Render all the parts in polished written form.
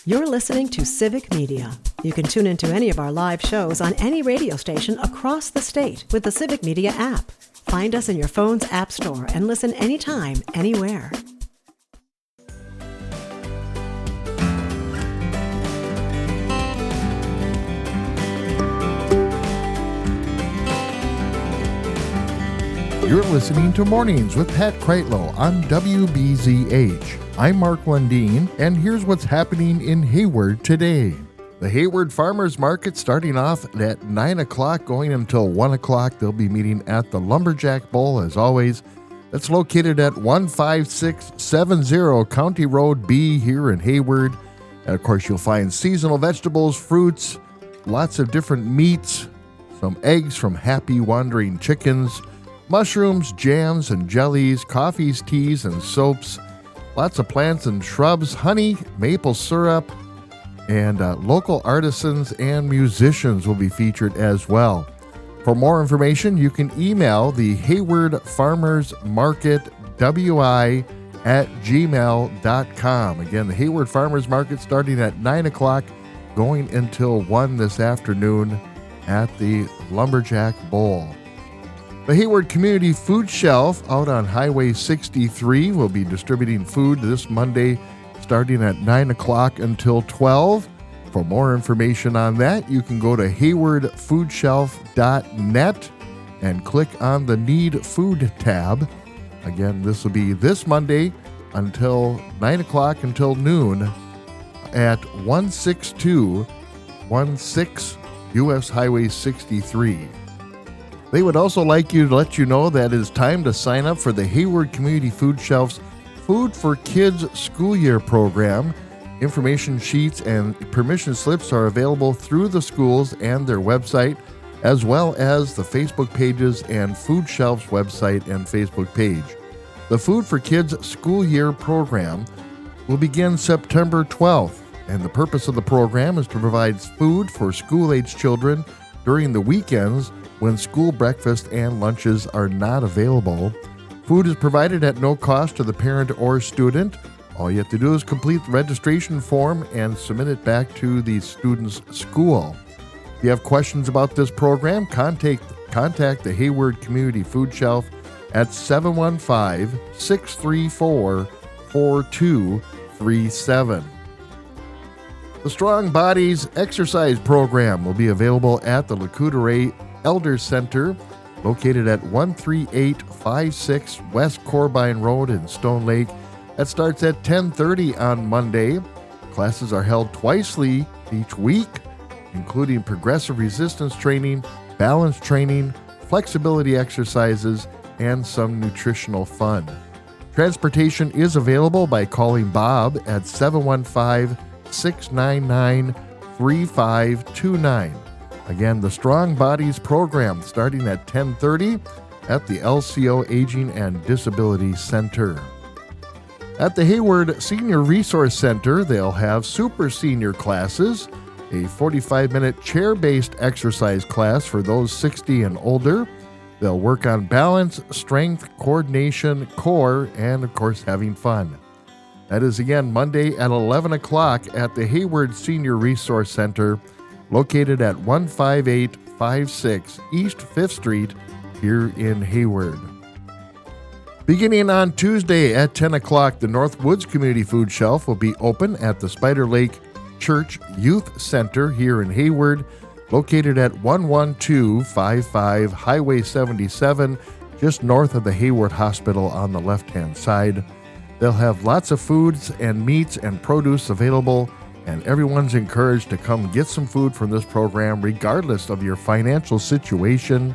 You're listening to Civic Media. You can tune into any of our live shows on any radio station across the state with the Civic Media app. Find us in your phone's app store and listen anytime, anywhere. You're listening to Mornings with Pat Kreitlow on WBZH. I'm Mark Lundeen, and here's what's happening in Hayward today. The Hayward Farmers Market starting off at 9 o'clock, going until 1 o'clock. They'll be meeting at the Lumberjack Bowl, as always. That's located at 15670 County Road B here in Hayward. And, of course, you'll find seasonal vegetables, fruits, lots of different meats, some eggs from Happy Wandering Chickens, mushrooms, jams and jellies, coffees, teas, and soaps, lots of plants and shrubs, honey, maple syrup, and local artisans and musicians will be featured as well. For more information, you can email the Hayward Farmers Market wi@gmail.com. Again, the Hayward Farmers Market starting at 9 o'clock, going until 1 this afternoon at the Lumberjack Bowl. The Hayward Community Food Shelf out on Highway 63 will be distributing food this Monday starting at 9 o'clock until 12. For more information on that, you can go to haywardfoodshelf.net and click on the Need Food tab. Again, this will be this Monday until 9 o'clock until noon at 16216 U.S. Highway 63. They would also like you to let you know that it is time to sign up for the Hayward Community Food Shelf's Food for Kids School Year program. Information sheets and permission slips are available through the schools and their website, as well as the Facebook pages and Food Shelf's website and Facebook page. The Food for Kids School Year program will begin September 12th, and the purpose of the program is to provide food for school-age children during the weekends when school breakfast and lunches are not available. Food is provided at no cost to the parent or student. All you have to do is complete the registration form and submit it back to the student's school. If you have questions about this program, contact the Hayward Community Food Shelf at 715-634-4237. The Strong Bodies Exercise Program will be available at the Lac-Courte Elder Center, located at 13856 West Corbine Road in Stone Lake. That starts at 10:30 on Monday. Classes are held twice each week, including progressive resistance training, balance training, flexibility exercises, and some nutritional fun. Transportation is available by calling Bob at 715-699-3529. Again, the Strong Bodies program starting at 10:30 at the LCO Aging and Disability Center. At the Hayward Senior Resource Center, they'll have super senior classes, a 45-minute chair-based exercise class for those 60 and older. They'll work on balance, strength, coordination, core, and, of course, having fun. That is, again, Monday at 11 o'clock at the Hayward Senior Resource Center, located at 15856 East 5th Street here in Hayward. Beginning on Tuesday at 10 o'clock, the North Woods Community Food Shelf will be open at the Spider Lake Church Youth Center here in Hayward, located at 11255 Highway 77, just north of the Hayward Hospital on the left-hand side. They'll have lots of foods and meats and produce available, and everyone's encouraged to come get some food from this program regardless of your financial situation.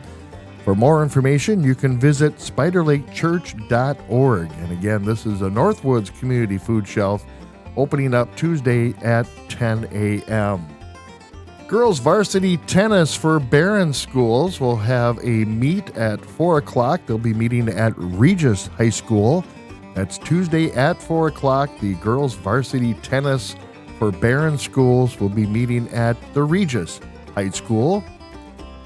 For more information, you can visit spiderlakechurch.org. And again, this is the Northwoods Community Food Shelf, opening up Tuesday at 10 a.m. Girls varsity tennis for Barron schools will have a meet at 4 o'clock. They'll be meeting at Regis High School. That's Tuesday at 4 o'clock. The girls varsity tennis for Barron schools will be meeting at the Regis High School.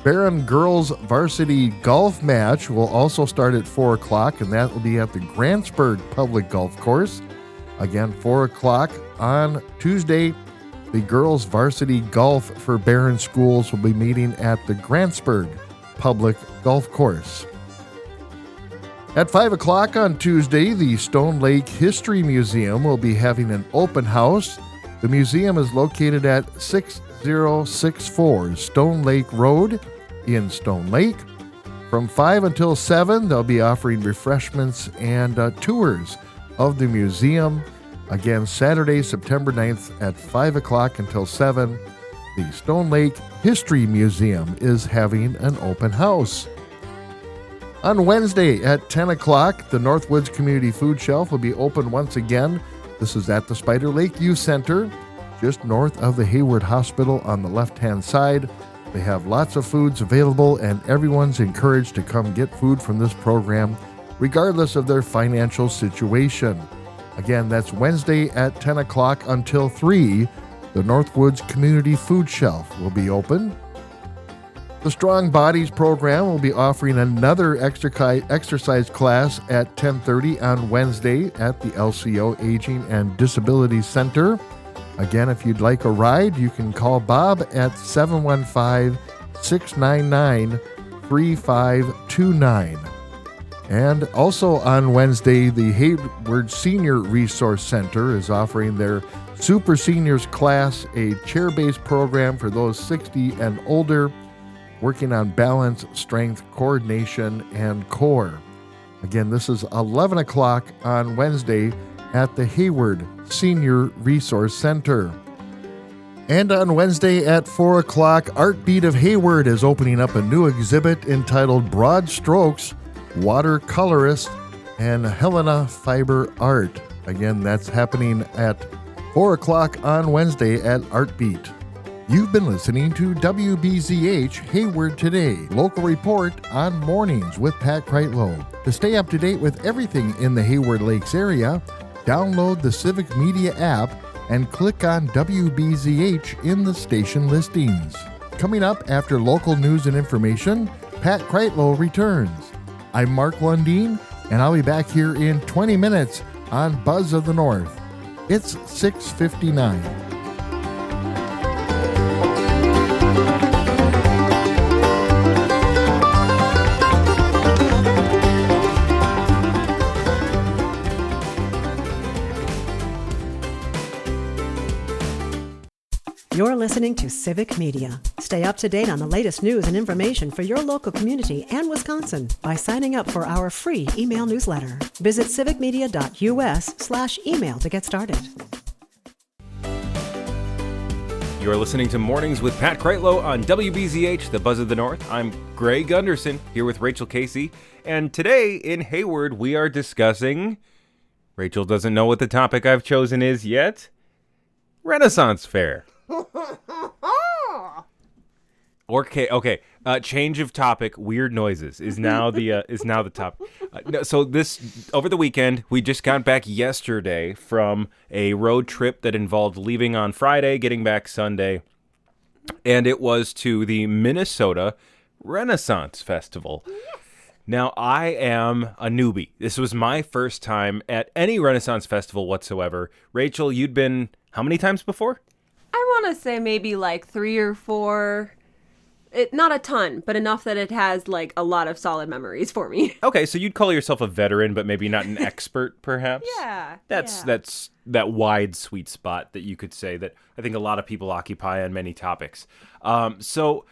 Barron girls varsity golf match will also start at 4 o'clock, and that will be at the Grantsburg Public Golf Course. Again, 4 o'clock on Tuesday The girls varsity golf for Barron schools will be meeting at the Grantsburg Public Golf Course. At 5 o'clock on Tuesday, the Stone Lake History Museum will be having an open house. The museum is located at 6064 Stone Lake Road in Stone Lake. From 5 until 7, they'll be offering refreshments and tours of the museum. Again, Saturday, September 9th at 5 o'clock until 7, the Stone Lake History Museum is having an open house. On Wednesday at 10 o'clock, the Northwoods Community Food Shelf will be open once again. This is at the Spider Lake Youth Center, just north of the Hayward Hospital on the left-hand side. They have lots of foods available, and everyone's encouraged to come get food from this program, regardless of their financial situation. Again, that's Wednesday at 10 o'clock until 3. The Northwoods Community Food Shelf will be open. The Strong Bodies program will be offering another exercise class at 10:30 on Wednesday at the LCO Aging and Disability Center. Again, if you'd like a ride, you can call Bob at 715-699-3529. And also on Wednesday, the Hayward Senior Resource Center is offering their Super Seniors class, a chair-based program for those 60 and older, working on balance, strength, coordination, and core. Again, this is 11 o'clock on Wednesday at the Hayward Senior Resource Center. And on Wednesday at 4 o'clock, Artbeat of Hayward is opening up a new exhibit entitled Broad Strokes, Watercolorist, and Helena Fiber Art. Again, that's happening at 4 o'clock on Wednesday at Artbeat. You've been listening to WBZH Hayward Today, local report on mornings with Pat Kreitlow. To stay up to date with everything in the Hayward Lakes area, download the Civic Media app and click on WBZH in the station listings. Coming up after local news and information, Pat Kreitlow returns. I'm Mark Lundeen, and I'll be back here in 20 minutes on Buzz of the North. It's 6:59. You're listening to Civic Media. Stay up to date on the latest news and information for your local community and Wisconsin by signing up for our free email newsletter. Visit civicmedia.us/email to get started. You're listening to Mornings with Pat Kreitlow on WBZH, the Buzz of the North. I'm Greg Gunderson, here with Rachel Casey. And today in Hayward, we are discussing... Rachel doesn't know what the topic I've chosen is yet. Renaissance Fair. Okay. Change of topic. Weird noises is now the topic. So this over the weekend, we just got back yesterday from a road trip that involved leaving on Friday, getting back Sunday, and it was to the Minnesota Renaissance Festival. Yes. Now, I am a newbie. This was my first time at any Renaissance Festival whatsoever. Rachel, you'd been how many times before? I want to say maybe like 3 or 4. Not a ton, but enough that it has like a lot of solid memories for me. Okay, so you'd call yourself a veteran, but maybe not an expert, perhaps? Yeah. That's that wide sweet spot that you could say that I think a lot of people occupy on many topics. So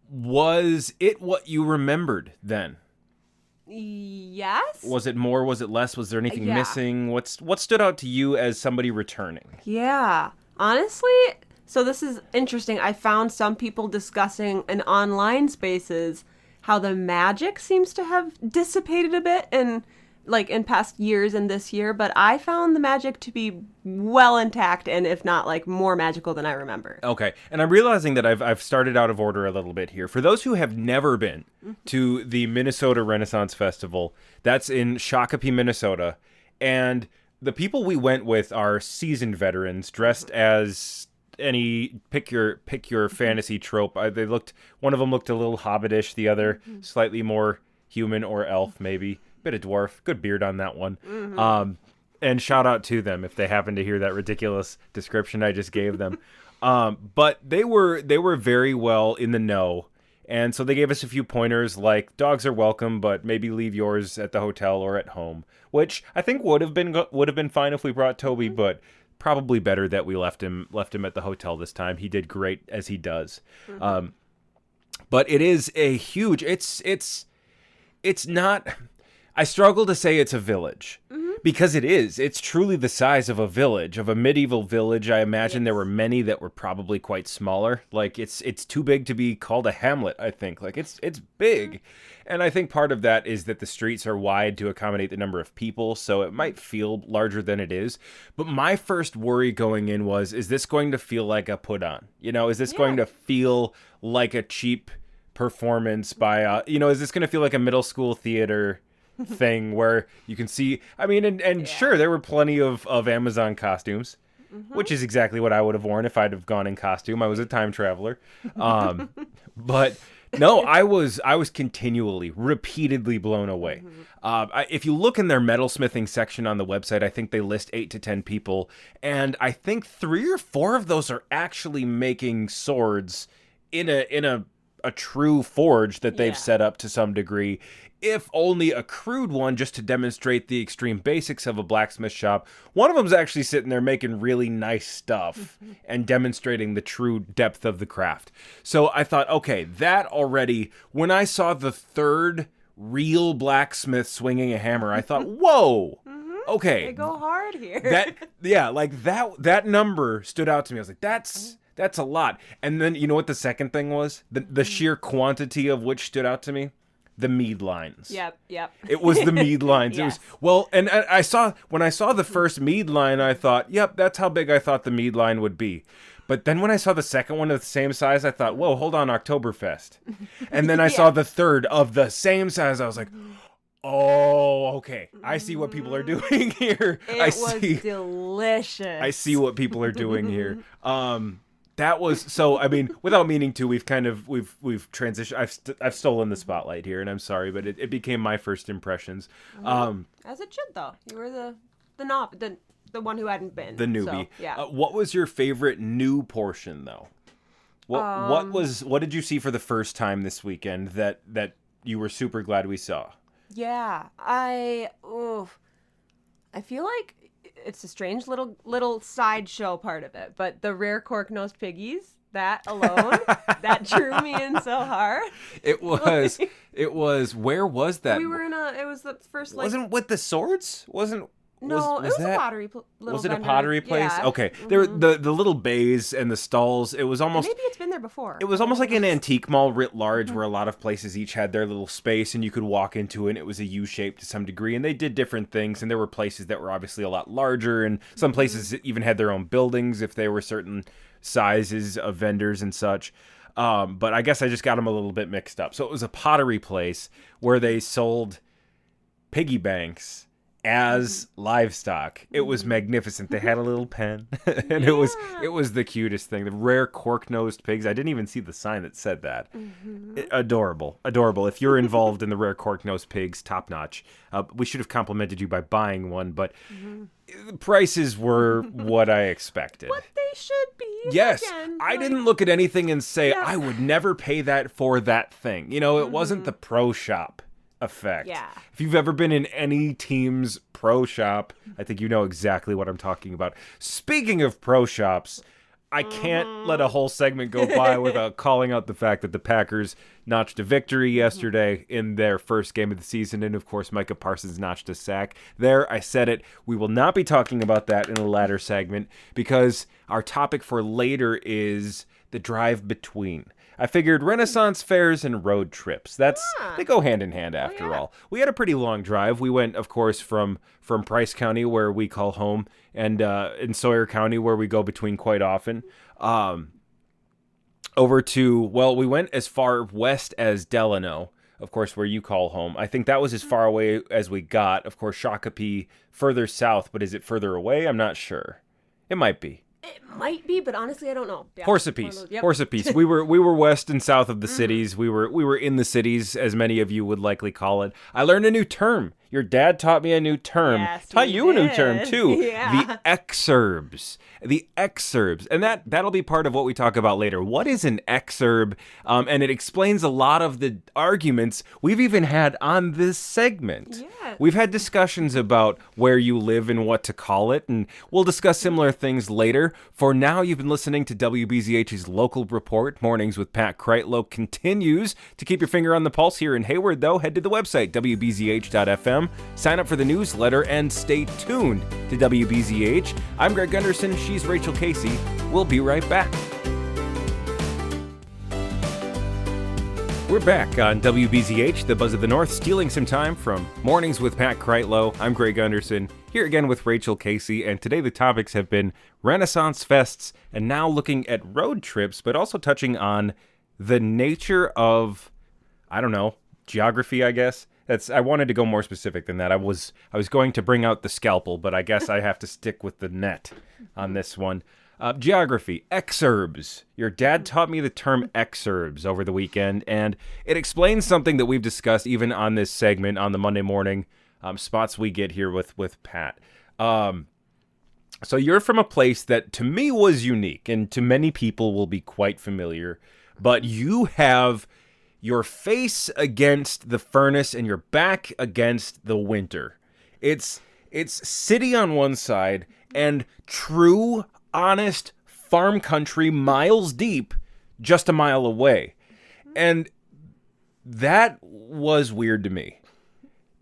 was it what you remembered then? Yes. Was it more? Was it less? Was there anything Yeah. missing? What stood out to you as somebody returning? Yeah. Honestly, so this is interesting. I found some people discussing in online spaces how the magic seems to have dissipated a bit in past years and this year, but I found the magic to be well intact and if not like more magical than I remember. Okay, and I'm realizing that I've started out of order a little bit here. For those who have never been to the Minnesota Renaissance Festival, that's in Shakopee, Minnesota, and the people we went with are seasoned veterans dressed as any pick your fantasy trope. One of them looked a little hobbitish, the other slightly more human or elf, maybe bit of dwarf. Good beard on that one. And shout out to them if they happen to hear that ridiculous description I just gave them. But they were very well in the know. And so they gave us a few pointers like dogs are welcome, but maybe leave yours at the hotel or at home, which I think would have been fine if we brought Toby, but probably better that we left him at the hotel this time. He did great as he does. But it is a huge, it's not, I struggle to say it's a village because it is. It's truly the size of a village, of a medieval village. I imagine there were many that were probably quite smaller. Like it's too big to be called a hamlet, I think. Like it's big. And I think part of that is that the streets are wide to accommodate the number of people, so it might feel larger than it is. But my first worry going in was, is this going to feel like a put on? You know, is this going to feel like a cheap performance by, is this going to feel like a middle school theater thing where you can see, sure, there were plenty of Amazon costumes, which is exactly what I would have worn if I'd have gone in costume. I was a time traveler. But no, I was continually, repeatedly blown away. If you look in their metalsmithing section on the website, I think they list 8 to 10 people, and I think 3 or 4 of those are actually making swords in a true forge that they've set up to some degree, if only a crude one just to demonstrate the extreme basics of a blacksmith shop. One of them's actually sitting there making really nice stuff and demonstrating the true depth of the craft. So I thought, okay, that already, when I saw the third real blacksmith swinging a hammer, I thought, whoa, okay. They go hard here. That number stood out to me. I was like, that's a lot. And then you know what the second thing was? The sheer quantity of which stood out to me? The mead lines. Yep. It was the mead lines. Yes. It was and when I saw the first mead line, I thought, yep, that's how big I thought the mead line would be. But then when I saw the second one of the same size, I thought, whoa, hold on, Oktoberfest. And then I saw the third of the same size. I was like, oh, okay. I see what people are doing here. It was delicious. I see what people are doing here. That was so. I mean, without meaning to, we've transitioned. I've stolen the spotlight here, and I'm sorry, but it became my first impressions. As it should, though. You were the one who hadn't been The newbie. So, yeah. What was your favorite new portion, though? What did you see for the first time this weekend that you were super glad we saw? Yeah, I feel like it's a strange little sideshow part of it, but the rare cork-nosed piggies, that alone, that drew me in so hard. It was, where was that? We were it was the first, Wasn't with the swords? No, it was a pottery Was it a vendor. pottery place? Yeah. Okay. There were the little bays and the stalls. It was almost... Maybe it's been there before. It was almost like an antique mall writ large where a lot of places each had their little space and you could walk into it and it was a U-shape to some degree. And they did different things. And there were places that were obviously a lot larger. And some places even had their own buildings if they were certain sizes of vendors and such. But I guess I just got them a little bit mixed up. So it was a pottery place where they sold piggy banks as livestock. It was magnificent. They had a little pen and it was the cutest thing. The rare cork-nosed pigs. I didn't even see the sign that said that. Adorable. If you're involved in the rare cork-nosed pigs, top notch. We should have complimented you by buying one, but the prices were what I expected. What they should be. Yes. Again, I didn't look at anything and say, I would never pay that for that thing. It wasn't the pro shop effect. Yeah. If you've ever been in any team's pro shop, I think you know exactly what I'm talking about. Speaking of pro shops, I can't let a whole segment go by without calling out the fact that the Packers notched a victory yesterday in their first game of the season, and of course Micah Parsons notched a sack. There, I said it. We will not be talking about that in a latter segment because our topic for later is the drive between. I figured Renaissance fairs and road trips. They go hand in hand after all. We had a pretty long drive. We went, of course, from Price County, where we call home, and in Sawyer County, where we go between quite often, over to, we went as far west as Delano, of course, where you call home. I think that was as far away as we got. Of course, Shakopee further south, but is it further away? I'm not sure. It might be. It might be, but honestly, I don't know. Yeah. Horse apiece. Yep. Horse apiece. We were west and south of the cities. We were in the cities, as many of you would likely call it. I learned a new term. Your dad taught me a new term. Yes, Taught he you a new did. term too. Yeah. The exurbs. The exurbs. And that'll be part of what we talk about later. What is an exurb? And it explains a lot of the arguments we've even had on this segment. Yeah. We've had discussions about where you live and what to call it, and we'll discuss similar things later. For now, you've been listening to WBZH's Local Report. Mornings with Pat Kreitlow continues. To keep your finger on the pulse here in Hayward, though, head to the website, wbzh.fm. Sign up for the newsletter and stay tuned to WBZH. I'm Greg Gunderson. She's Rachel Casey. We'll be right back. We're back on WBZH, the Buzz of the North, stealing some time from Mornings with Pat Kreitlow. I'm Greg Gunderson, here again with Rachel Casey, and today the topics have been Renaissance fests and now looking at road trips, but also touching on the nature of, I don't know, geography, I guess. I wanted to go more specific than that. I was going to bring out the scalpel, but I guess I have to stick with the net on this one. Geography, exurbs. Your dad taught me the term exurbs over the weekend, and it explains something that we've discussed even on this segment on the Monday morning spots we get here with Pat. So you're from a place that to me was unique, and to many people will be quite familiar, but you have your face against the furnace and your back against the winter. It's city on one side and true, honest farm country miles deep just a mile away. And that was weird to me.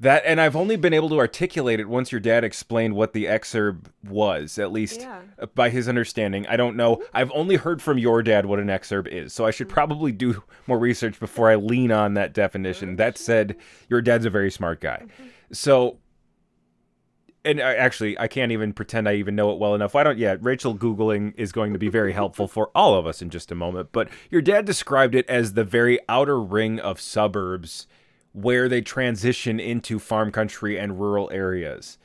And I've only been able to articulate it once your dad explained what the exurb was, at least by his understanding. I don't know. I've only heard from your dad what an exurb is, so I should probably do more research before I lean on that definition. That said, your dad's a very smart guy. So, and I can't even pretend I even know it well enough. Rachel Googling is going to be very helpful for all of us in just a moment. But your dad described it as the very outer ring of suburbs where they transition into farm country and rural areas.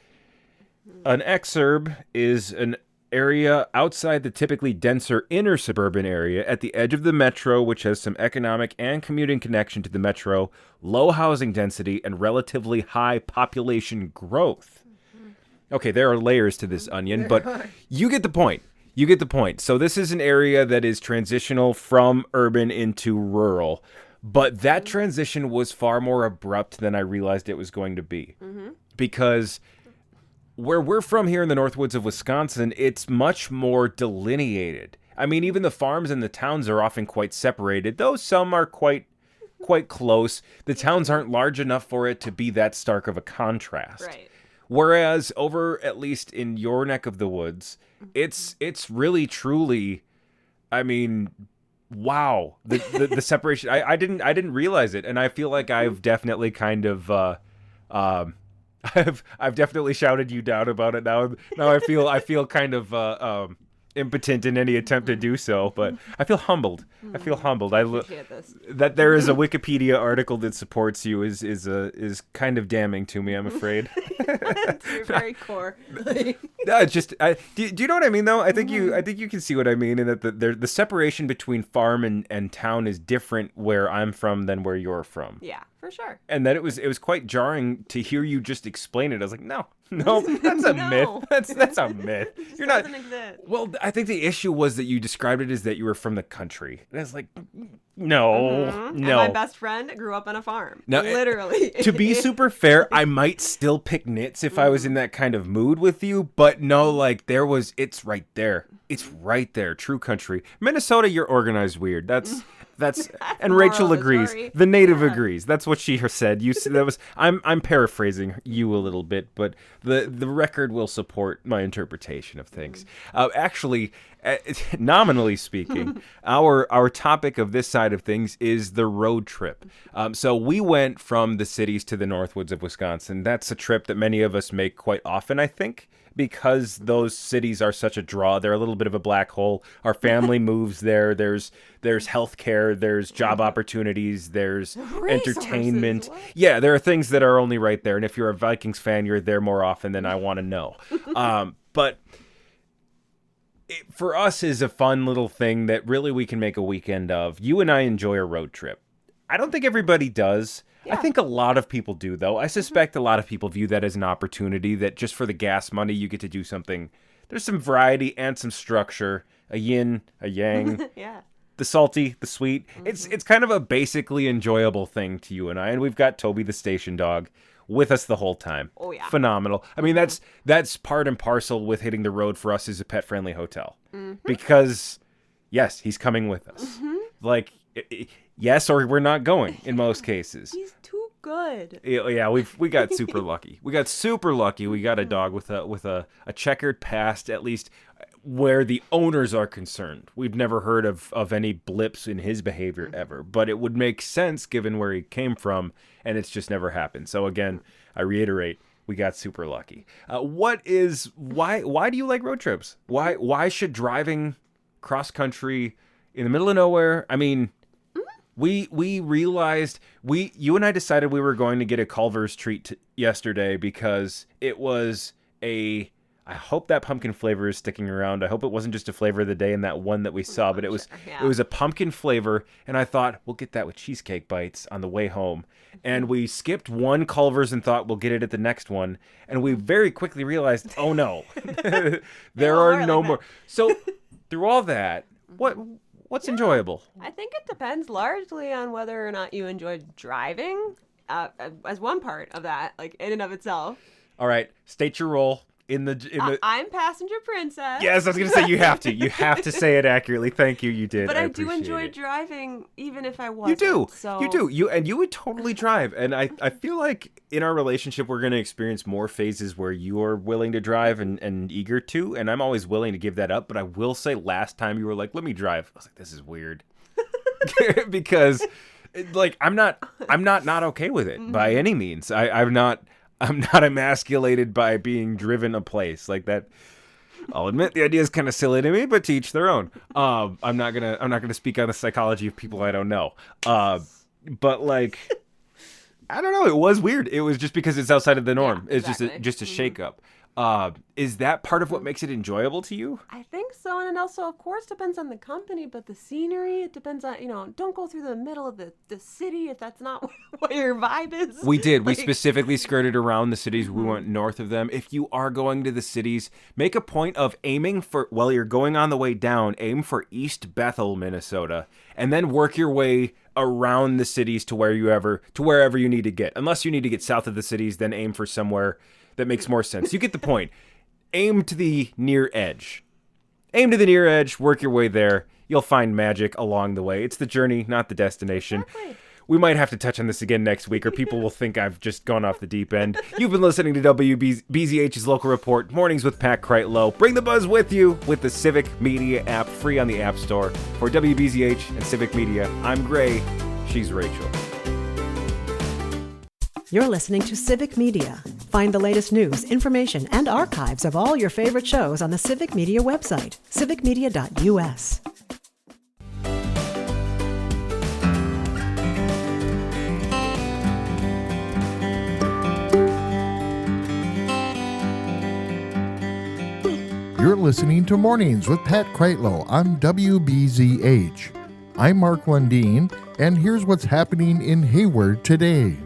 An exurb is an area outside the typically denser inner suburban area at the edge of the metro, which has some economic and commuting connection to the metro, low housing density, and relatively high population growth. Okay, there are layers to this onion, but you get the point. You get the point. So this is an area that is transitional from urban into rural. But that transition was far more abrupt than I realized it was going to be. Because where we're from here in the Northwoods of Wisconsin, it's much more delineated. I mean, even the farms and the towns are often quite separated, though some are quite close. The towns aren't large enough for it to be that stark of a contrast. Right. Whereas over, at least in your neck of the woods, it's really, truly, I mean, wow, the separation. I didn't realize it, and I feel like I've definitely kind of I've definitely shouted you down about it now. Now I feel kind of impotent in any attempt to do so, but I feel humbled. I Appreciate this. That there is a Wikipedia article that supports you is kind of damning to me, I'm afraid. You're very core. No, it's just do you know what I mean though? I think you can see what I mean, and that the separation between farm and town is different where I'm from than where you're from. Yeah, for sure. And that it was quite jarring to hear you just explain it. I was like, no, that's a myth. That's a myth. You're not. Doesn't exist. Well, I think the issue was that you described it as that you were from the country. And I was like, no. And my best friend grew up on a farm. No, Literally. To be super fair, I might still pick nits if I was in that kind of mood with you, but no, like it's right there. It's right there. True country. Minnesota, you're organized weird. That's and Rachel agrees. Story. The native agrees. That's what she said. You said that was. I'm paraphrasing you a little bit, but the record will support my interpretation of things. Actually, nominally speaking, our topic of this side of things is the road trip. So we went from the cities to the Northwoods of Wisconsin. That's a trip that many of us make quite often, I think, because those cities are such a draw. They're a little bit of a black hole. Our family moves there. There's healthcare. There's job opportunities. There's entertainment. What? Yeah, there are things that are only right there. And if you're a Vikings fan, you're there more often than I want to know. But for us is a fun little thing that really we can make a weekend of. You and I enjoy a road trip. I don't think everybody does. Yeah. I think a lot of people do, though. I suspect a lot of people view that as an opportunity, that just for the gas money, you get to do something. There's some variety and some structure, a yin, a yang, yeah. The salty, the sweet. It's kind of a basically enjoyable thing to you and I. And we've got Toby, the station dog, with us the whole time. Oh, yeah. Phenomenal. I mean, that's part and parcel with hitting the road for us as a pet-friendly hotel. Because, yes, he's coming with us. Like, yes, or we're not going in most cases. He's too good. Yeah, we got super lucky. We got super lucky. We got a dog with a checkered past, at least where the owners are concerned. We've never heard of any blips in his behavior ever, but it would make sense given where he came from, and it's just never happened. So again, I reiterate, we got super lucky. Why do you like road trips? Why should driving cross country in the middle of nowhere? I mean, we realized you and I decided we were going to get a Culver's treat yesterday because it was I hope that pumpkin flavor is sticking around. I hope it wasn't just a flavor of the day in that one that we saw, but it was a pumpkin flavor, and I thought we'll get that with cheesecake bites on the way home. And we skipped one Culver's and thought we'll get it at the next one, and we very quickly realized, oh no, there are no more. So through all that, what's enjoyable? I think it depends largely on whether or not you enjoy driving, as one part of that, like in and of itself. All right, state your role. I'm passenger princess. Yes, I was going to say you have to say it accurately. Thank you. You did. But I do enjoy driving, even if I wasn't. You do. So... You do. You would totally drive. And I feel like in our relationship, we're going to experience more phases where you are willing to drive and eager to. And I'm always willing to give that up. But I will say last time you were like, let me drive. I was like, this is weird. Because like, I'm not okay with it by any means. I'm not emasculated by being driven a place like that. I'll admit the idea is kind of silly to me, but to each their own. I'm not gonna speak on the psychology of people I don't know. But like, I don't know. It was weird. It was just because it's outside of the norm. Yeah, it's just a shake up. Is that part of what makes it enjoyable to you? I think so. And it also, of course, depends on the company, but the scenery, it depends on, don't go through the middle of the city if that's not what your vibe is. We did. We specifically skirted around the cities. We went north of them. If you are going to the cities, make a point of aiming for, while you're going on the way down, aim for East Bethel, Minnesota, and then work your way around the cities to wherever you need to get. Unless you need to get south of the cities, then aim for somewhere that makes more sense. You get the point. Aim to the near edge. Aim to the near edge, work your way there. You'll find magic along the way. It's the journey, not the destination. Exactly. We might have to touch on this again next week, or people will think I've just gone off the deep end. You've been listening to WBZH's Local Report, Mornings with Pat Kreitlow. Bring the buzz with you with the Civic Media app, free on the App Store. For WBZH and Civic Media, I'm Gray. She's Rachel. You're listening to Civic Media. Find the latest news, information, and archives of all your favorite shows on the Civic Media website, civicmedia.us. You're listening to Mornings with Pat Kreitlow on WBZH. I'm Mark Lundeen, and here's what's happening in Hayward today.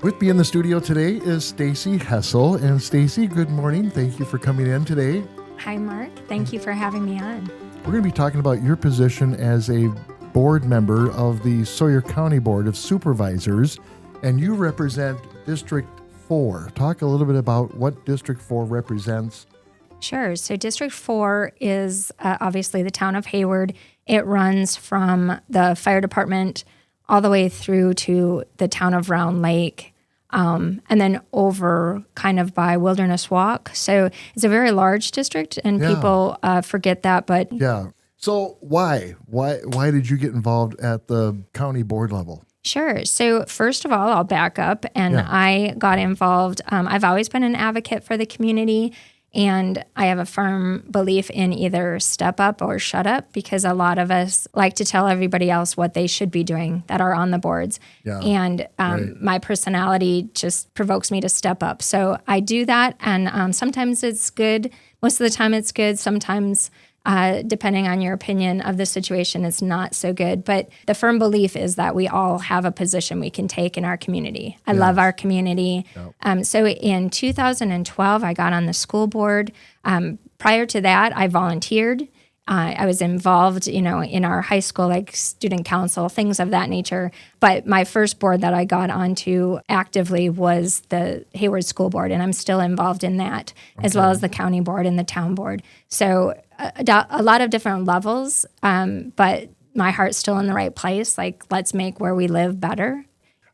With me in the studio today is Stacy Hessel. And Stacy, good morning. Thank you for coming in today. Hi, Mark. Thank you for having me on. We're going to be talking about your position as a board member of the Sawyer County Board of Supervisors, and you represent District 4. Talk a little bit about what District 4 represents. Sure. So District 4 is obviously the town of Hayward. It runs from the fire department all the way through to the town of Round Lake, and then over kind of by Wilderness Walk. So it's a very large district, and people forget that. But yeah. So why did you get involved at the county board level? Sure. So first of all, I'll back up, and I got involved. I've always been an advocate for the community. And I have a firm belief in either step up or shut up, because a lot of us like to tell everybody else what they should be doing that are on the boards. Yeah, and my personality just provokes me to step up. So I do that. And sometimes it's good most of the time it's good. Sometimes, depending on your opinion of the situation, it's not so good. But the firm belief is that we all have a position we can take in our community. I love our community. So in 2012, I got on the school board. Prior to that, I volunteered. I was involved, in our high school, like student council, things of that nature. But my first board that I got onto actively was the Hayward School Board, and I'm still involved in that, as well as the county board and the town board. So a lot of different levels, but my heart's still in the right place. Like, let's make where we live better.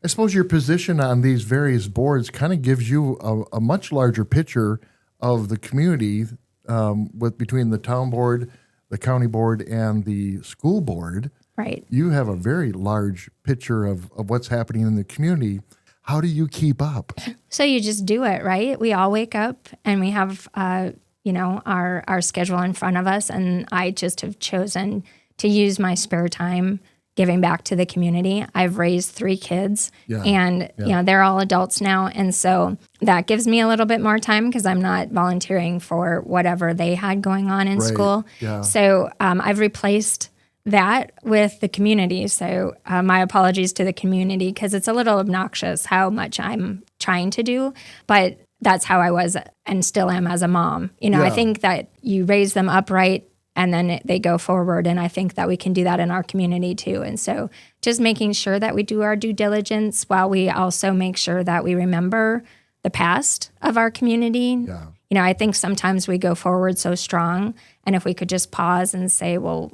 I suppose your position on these various boards kind of gives you a much larger picture of the community between the town board, the county board, and the school board. Right. You have a very large picture of what's happening in the community. How do you keep up? So you just do it, right? We all wake up and we have, our schedule in front of us. And I just have chosen to use my spare time giving back to the community. I've raised 3 kids and, they're all adults now. And so that gives me a little bit more time because I'm not volunteering for whatever they had going on in school. Yeah. So I've replaced that with the community. So my apologies to the community because it's a little obnoxious how much I'm trying to do, but that's how I was and still am as a mom. I think that you raise them upright and then they go forward. And I think that we can do that in our community too. And so just making sure that we do our due diligence while we also make sure that we remember the past of our community. Yeah. I think sometimes we go forward so strong. And if we could just pause and say, well,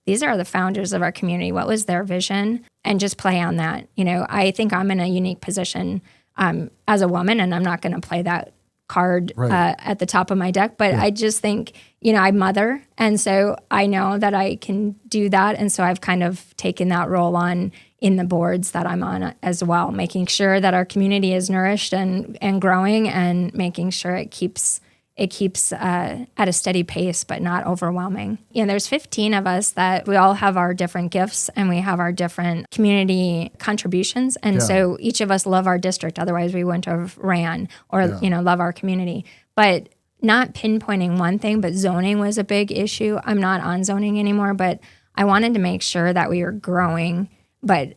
these are the founders of our community. What was their vision? And just play on that. I think I'm in a unique position as a woman, and I'm not going to play that card at the top of my deck, but I just think, I mother, and so I know that I can do that, and so I've kind of taken that role on in the boards that I'm on as well, making sure that our community is nourished and growing, and making sure it keeps at a steady pace, but not overwhelming. There's 15 of us that we all have our different gifts and we have our different community contributions. And so each of us love our district. Otherwise we wouldn't have ran or, love our community. But not pinpointing one thing, but zoning was a big issue. I'm not on zoning anymore, but I wanted to make sure that we were growing, but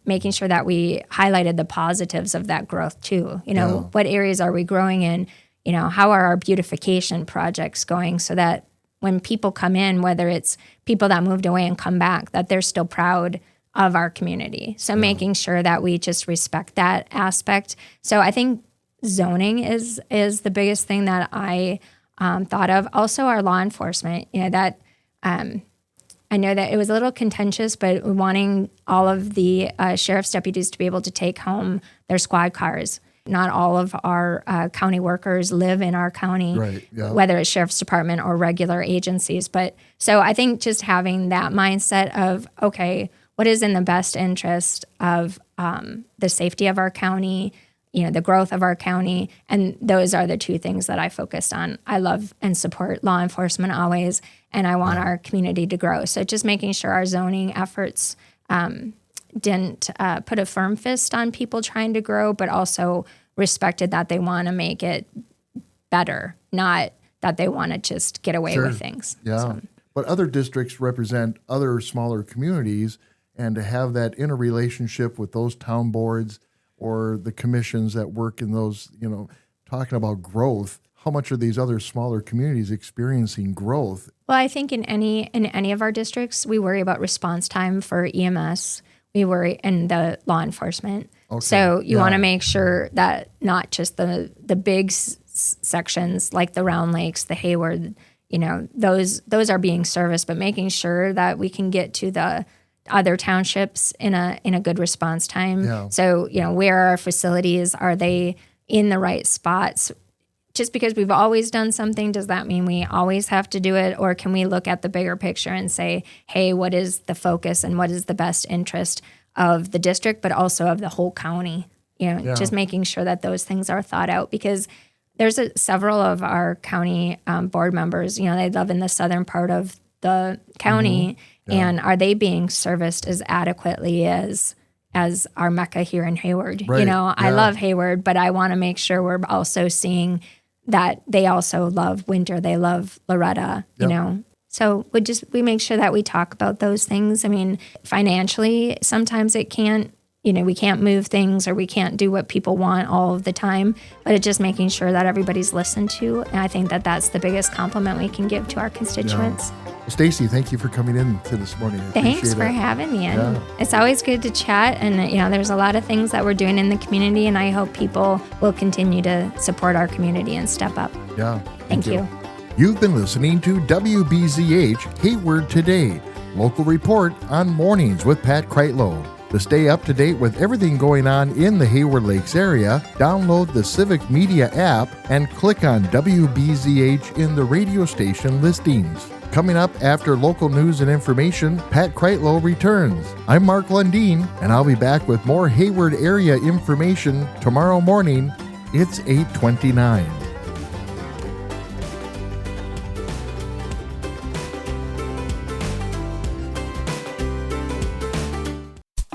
making sure that we highlighted the positives of that growth too. What areas are we growing in? How are our beautification projects going so that when people come in, whether it's people that moved away and come back, that they're still proud of our community. So making sure that we just respect that aspect. So I think zoning is the biggest thing that I thought of. Also our law enforcement, that I know that it was a little contentious, but wanting all of the sheriff's deputies to be able to take home their squad cars. Not all of our county workers live in our county, whether it's sheriff's department or regular agencies. But so I think just having that mindset of, okay, what is in the best interest of the safety of our county, the growth of our county, and those are the 2 things that I focused on. I love and support law enforcement always, and I want our community to grow. So just making sure our zoning efforts didn't put a firm fist on people trying to grow, but also respected that they want to make it better, not that they want to just get away with things. Yeah. So. But other districts represent other smaller communities, and to have that interrelationship with those town boards or the commissions that work in those, talking about growth, how much are these other smaller communities experiencing growth? Well, I think in any of our districts, we worry about response time for EMS. We worry in the law enforcement. Okay. So you want to make sure that not just the big sections like the Round Lakes, the Hayward, those are being serviced, but making sure that we can get to the other townships in a good response time. Yeah. So, where are our facilities? Are they in the right spots? Just because we've always done something, does that mean we always have to do it? Or can we look at the bigger picture and say, hey, what is the focus and what is the best interest of the district, but also of the whole county? Just making sure that those things are thought out, because there's several of our county board members, they live in the southern part of the county, and are they being serviced as adequately as our Mecca here in Hayward? Right. I love Hayward, but I want to make sure we're also seeing that they also love Winter, they love Loretta, you know. So we make sure that we talk about those things. I mean, financially, sometimes it can't, we can't move things or we can't do what people want all of the time, but it's just making sure that everybody's listened to. And I think that that's the biggest compliment we can give to our constituents. Yeah. Well, Stacy, thank you for coming in to this morning. Thanks for having me. And it's always good to chat. And, there's a lot of things that we're doing in the community, and I hope people will continue to support our community and step up. Yeah. Thank you. You've been listening to WBZH Hayward Today, local report on mornings with Pat Kreitlow. To stay up to date with everything going on in the Hayward Lakes area, download the Civic Media app and click on WBZH in the radio station listings. Coming up after local news and information, Pat Kreitlow returns. I'm Mark Lundeen, and I'll be back with more Hayward area information tomorrow morning. It's 8:29.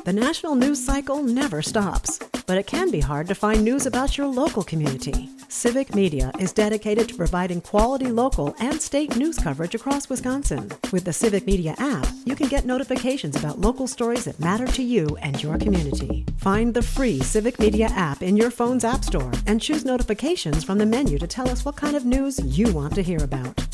The national news cycle never stops, but it can be hard to find news about your local community. Civic Media is dedicated to providing quality local and state news coverage across Wisconsin. With the Civic Media app, you can get notifications about local stories that matter to you and your community. Find the free Civic Media app in your phone's app store and choose notifications from the menu to tell us what kind of news you want to hear about.